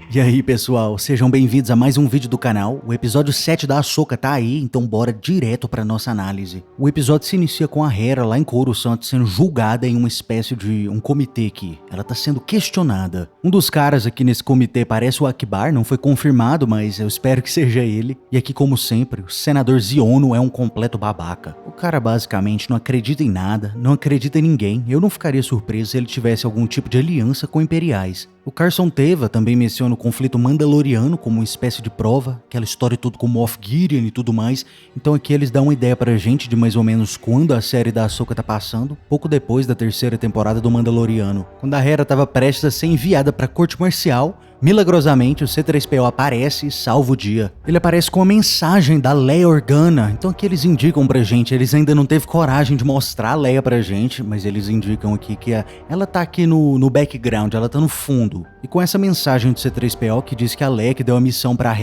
E aí pessoal, sejam bem-vindos a mais um vídeo do canal. O episódio 7 da Ahsoka tá aí, então bora direto pra nossa análise. O episódio se inicia com a Hera lá em Coruscant sendo julgada em uma espécie de um comitê aqui. Ela tá sendo questionada. Um dos caras aqui nesse comitê parece o Ackbar, não foi confirmado, mas eu espero que seja ele. E aqui, como sempre, o senador Xiono é um completo babaca. O cara basicamente não acredita em nada, não acredita em ninguém. Eu não ficaria surpreso se ele tivesse algum tipo de aliança com imperiais. O Carson Teva também menciona o conflito mandaloriano como uma espécie de prova, aquela história toda com Moff Gideon e tudo mais. Então aqui eles dão uma ideia pra gente de mais ou menos quando a série da Ahsoka tá passando, pouco depois da terceira temporada do Mandaloriano. Quando a Hera tava prestes a ser enviada pra corte marcial, milagrosamente o C-3PO aparece e salva o dia. Ele aparece com uma mensagem da Leia Organa, então aqui eles indicam pra gente, eles ainda não teve coragem de mostrar a Leia pra gente, mas eles indicam aqui que ela tá aqui no background, ela tá no fundo. E com essa mensagem do C-3PO que diz que a Leia que deu a missão pra a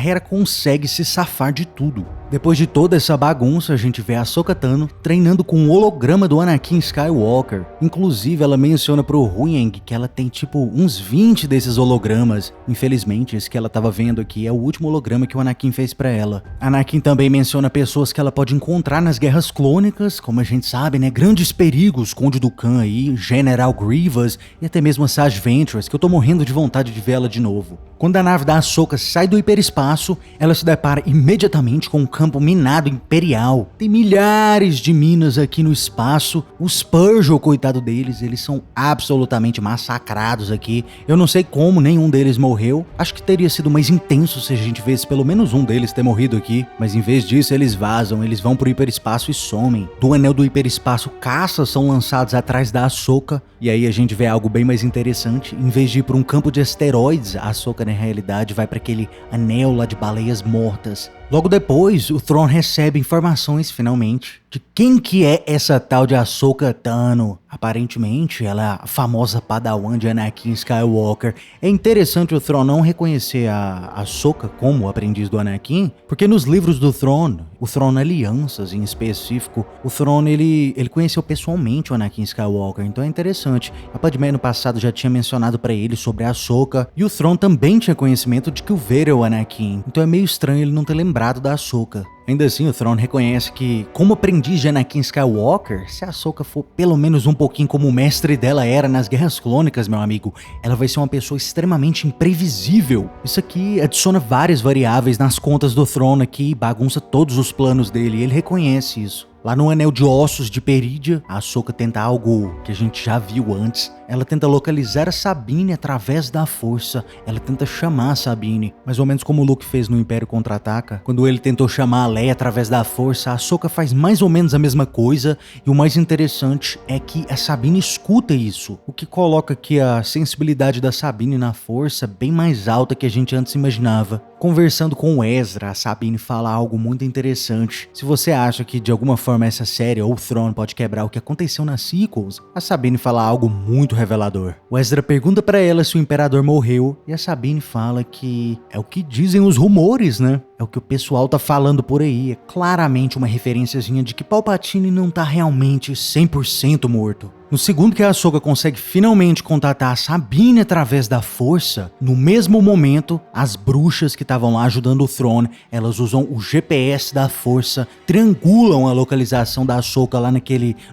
Hera consegue se safar de tudo. Depois de toda essa bagunça, a gente vê a Ahsoka Tano treinando com um holograma do Anakin Skywalker. Inclusive, ela menciona pro Huyang que ela tem tipo uns 20 desses hologramas. Infelizmente, esse que ela tava vendo aqui é o último holograma que o Anakin fez pra ela. Anakin também menciona pessoas que ela pode encontrar nas guerras clônicas, como a gente sabe, né? Grandes perigos, Conde Dooku aí, General Grievous e até mesmo a Sage Ventress, que eu tô morrendo de vontade de ver ela de novo. Quando a nave da Ahsoka sai do hiperespaço, ela se depara imediatamente com um campo minado imperial. Tem milhares de minas aqui no espaço. Os Purge, coitado deles, eles são absolutamente massacrados aqui. Eu não sei como nenhum deles morreu. Acho que teria sido mais intenso se a gente visse pelo menos um deles ter morrido aqui. Mas em vez disso, eles vazam, eles vão pro hiperespaço e somem. Do anel do hiperespaço, caças são lançados atrás da Ahsoka. E aí a gente vê algo bem mais interessante. Em vez de ir para um campo de asteroides, a Ahsoka na realidade vai para aquele anel lá de baleias mortas. Logo depois, o Thrawn recebe informações, finalmente, de quem que é essa tal de Ahsoka Tano. Aparentemente, ela é a famosa padawan de Anakin Skywalker. É interessante o Thrawn não reconhecer a Ahsoka como aprendiz do Anakin, porque nos livros do Thrawn, o Thrawn Alianças em específico, o Thrawn ele conheceu pessoalmente o Anakin Skywalker, então é interessante. A Padmé no passado já tinha mencionado pra ele sobre a Ahsoka, e o Thrawn também tinha conhecimento de que o Vader é o Anakin, então é meio estranho ele não ter lembrado da Ahsoka. Ainda assim, o Thrawn reconhece que, como aprendiz de Anakin Skywalker, se a Ahsoka for pelo menos um pouquinho como o mestre dela era nas Guerras Clônicas, meu amigo, ela vai ser uma pessoa extremamente imprevisível. Isso aqui adiciona várias variáveis nas contas do Thrawn aqui e bagunça todos os planos dele, e ele reconhece isso. Lá no Anel de Ossos de Perídia, a Ahsoka tenta algo que a gente já viu antes. Ela tenta localizar a Sabine através da força. Ela tenta chamar a Sabine, mais ou menos como o Luke fez no Império Contra-Ataca. Quando ele tentou chamar a Leia através da força, a Ahsoka faz mais ou menos a mesma coisa. E o mais interessante é que a Sabine escuta isso, o que coloca aqui a sensibilidade da Sabine na força bem mais alta que a gente antes imaginava. Conversando com o Ezra, a Sabine fala algo muito interessante. Se você acha que de alguma forma essa série ou o Thrawn pode quebrar o que aconteceu nas sequels, a Sabine fala algo muito revelador. O Ezra pergunta pra ela se o Imperador morreu e a Sabine fala que é o que dizem os rumores, né? É o que o pessoal tá falando por aí. É claramente uma referenciazinha de que Palpatine não tá realmente 100% morto. No segundo que a Ahsoka consegue finalmente contatar a Sabine através da força, no mesmo momento, as bruxas que estavam lá ajudando o Thrawn, elas usam o GPS da força, triangulam a localização da Ahsoka lá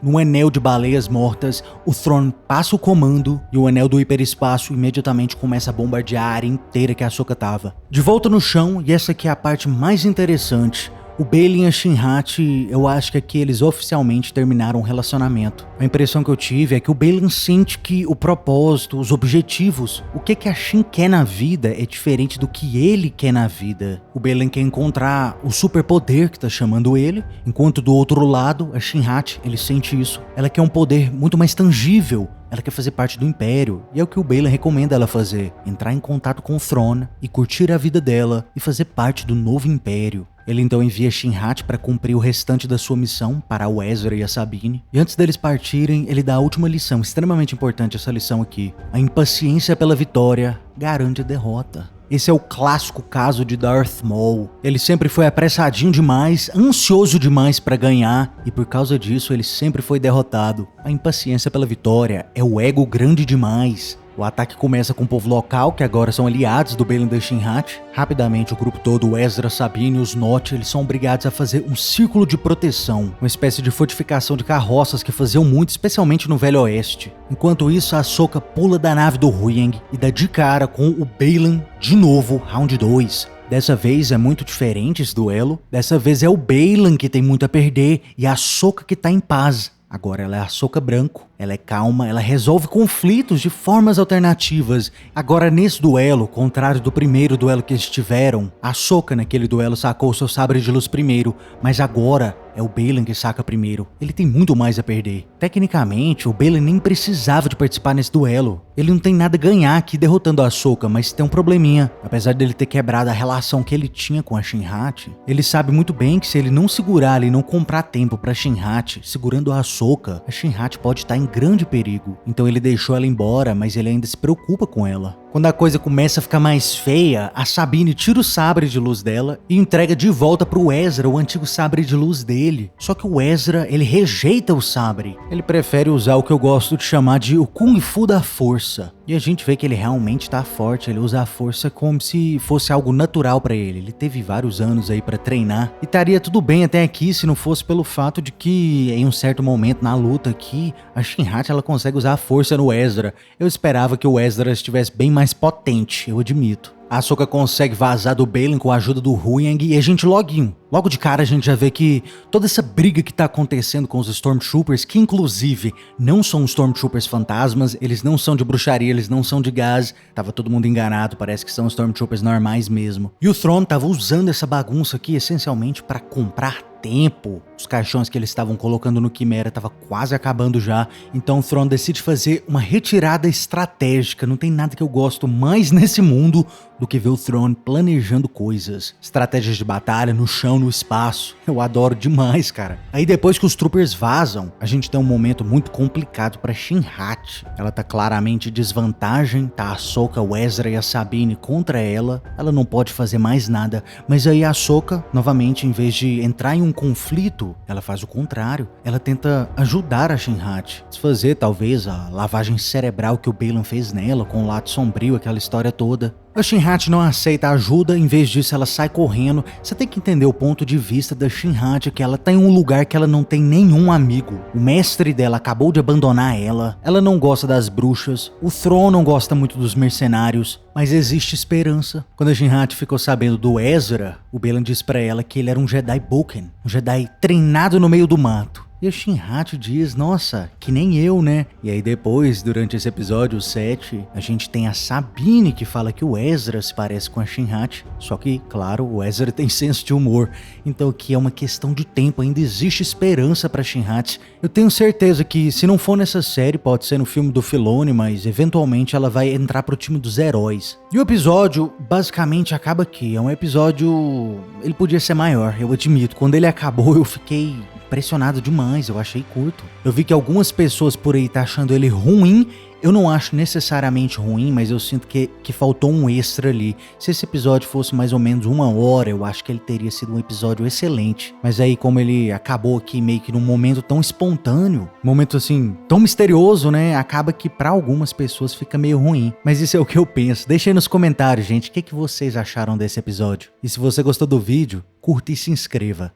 no anel de baleias mortas. O Thrawn passa o comando e o anel do hiperespaço imediatamente começa a bombardear a área inteira que a Ahsoka tava. De volta no chão, e essa aqui é a parte mais interessante, o Baylan e a Shin-Hati, eu acho que aqui eles oficialmente terminaram o relacionamento. A impressão que eu tive é que o Baylan sente que o propósito, os objetivos, o que a Shin quer na vida é diferente do que ele quer na vida. O Baylan quer encontrar o superpoder que tá chamando ele, enquanto do outro lado, a Shin-Hati, ele sente isso. Ela quer um poder muito mais tangível. Ela quer fazer parte do Império, e é o que o Baylan recomenda ela fazer, entrar em contato com o Thrawn e curtir a vida dela e fazer parte do novo Império. Ele então envia Shin-Hati para cumprir o restante da sua missão para o Ezra e a Sabine, e antes deles partirem, ele dá a última lição, extremamente importante essa lição aqui. A impaciência pela vitória garante a derrota. Esse é o clássico caso de Darth Maul. Ele sempre foi apressadinho demais, ansioso demais pra ganhar, e por causa disso ele sempre foi derrotado. A impaciência pela vitória é o ego grande demais. O ataque começa com o povo local, que agora são aliados do Baylan da Shinra. Rapidamente o grupo todo, o Ezra, Sabine e os Notch, eles são obrigados a fazer um círculo de proteção, uma espécie de fortificação de carroças que faziam muito, especialmente no Velho Oeste. Enquanto isso, a Ahsoka pula da nave do Huyang e dá de cara com o Baylan de novo, round 2. Dessa vez é muito diferente esse duelo. Dessa vez é o Baylan que tem muito a perder e a Ahsoka que tá em paz. Agora ela é a Ahsoka branco, ela é calma, ela resolve conflitos de formas alternativas. Agora nesse duelo, contrário do primeiro duelo que eles tiveram, a Ahsoka naquele duelo sacou seu sabre de luz primeiro, mas agora é o Baylan que saca primeiro. Ele tem muito mais a perder. Tecnicamente, o Baylan nem precisava de participar nesse duelo. Ele não tem nada a ganhar aqui derrotando a Ahsoka, mas tem um probleminha. Apesar dele ter quebrado a relação que ele tinha com a Shinra, ele sabe muito bem que se ele não segurar e não comprar tempo pra Shinra, segurando a Ahsoka, a Shinra pode estar em grande perigo. Então ele deixou ela embora, mas ele ainda se preocupa com ela. Quando a coisa começa a ficar mais feia, a Sabine tira o sabre de luz dela e entrega de volta pro Ezra o antigo sabre de luz dele. Só que o Ezra, ele rejeita o sabre. Ele prefere usar o que eu gosto de chamar de o Kung Fu da Força. E a gente vê que ele realmente tá forte, ele usa a força como se fosse algo natural pra ele. Ele teve vários anos aí pra treinar e estaria tudo bem até aqui se não fosse pelo fato de que em um certo momento na luta aqui, a Shinra ela consegue usar a força no Ezra. Eu esperava que o Ezra estivesse bem mais potente, eu admito. A Ahsoka consegue vazar do Baylan com a ajuda do Huyang e a gente logo de cara a gente já vê que toda essa briga que tá acontecendo com os Stormtroopers, que inclusive não são Stormtroopers fantasmas, eles não são de bruxaria, eles não são de gás, tava todo mundo enganado, parece que são Stormtroopers normais mesmo. E o Thrawn tava usando essa bagunça aqui essencialmente para comprar tempo. Os caixões que eles estavam colocando no Quimera tava quase acabando já, então o Thrawn decide fazer uma retirada estratégica. Não tem nada que eu gosto mais nesse mundo do que ver o Thrawn planejando coisas. Estratégias de batalha no chão, no espaço. Eu adoro demais, cara. Aí depois que os troopers vazam, a gente tem um momento muito complicado pra Shinra. Ela tá claramente em desvantagem, tá a Ahsoka, o Ezra e a Sabine contra ela. Ela não pode fazer mais nada, mas aí a Ahsoka, novamente, em vez de entrar em um conflito, ela faz o contrário. Ela tenta ajudar a Shinra, desfazer talvez a lavagem cerebral que o Baylan fez nela, com o lado sombrio, aquela história toda. A Shinra não aceita ajuda, em vez disso ela sai correndo. Você tem que entender o ponto de vista da Shinra, que ela tá em um lugar que ela não tem nenhum amigo. O mestre dela acabou de abandonar ela não gosta das bruxas, o Thrawn não gosta muito dos mercenários, mas existe esperança. Quando a Shinra ficou sabendo do Ezra, o Baylan disse pra ela que ele era um Jedi Boken, um Jedi treinado no meio do mato. E a Shinra diz, nossa, que nem eu, né? E aí depois, durante esse episódio 7, a gente tem a Sabine que fala que o Ezra se parece com a Shinra. Só que, claro, o Ezra tem senso de humor. Então aqui é uma questão de tempo, ainda existe esperança pra Shinra. Eu tenho certeza que se não for nessa série, pode ser no filme do Filoni, mas eventualmente ela vai entrar pro time dos heróis. E o episódio basicamente acaba aqui. É um episódio... ele podia ser maior, eu admito. Quando ele acabou eu fiquei impressionado demais, eu achei curto. Eu vi que algumas pessoas por aí tá achando ele ruim. Eu não acho necessariamente ruim, mas eu sinto que faltou um extra ali. Se esse episódio fosse mais ou menos 1 hora, eu acho que ele teria sido um episódio excelente. Mas aí, como ele acabou aqui meio que num momento tão espontâneo, momento assim, tão misterioso, né? Acaba que pra algumas pessoas fica meio ruim. Mas isso é o que eu penso. Deixa aí nos comentários, gente, o que vocês acharam desse episódio. E se você gostou do vídeo, curta e se inscreva.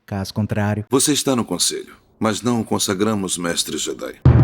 Caso contrário... Você está no conselho, mas não o consagramos mestre Jedi.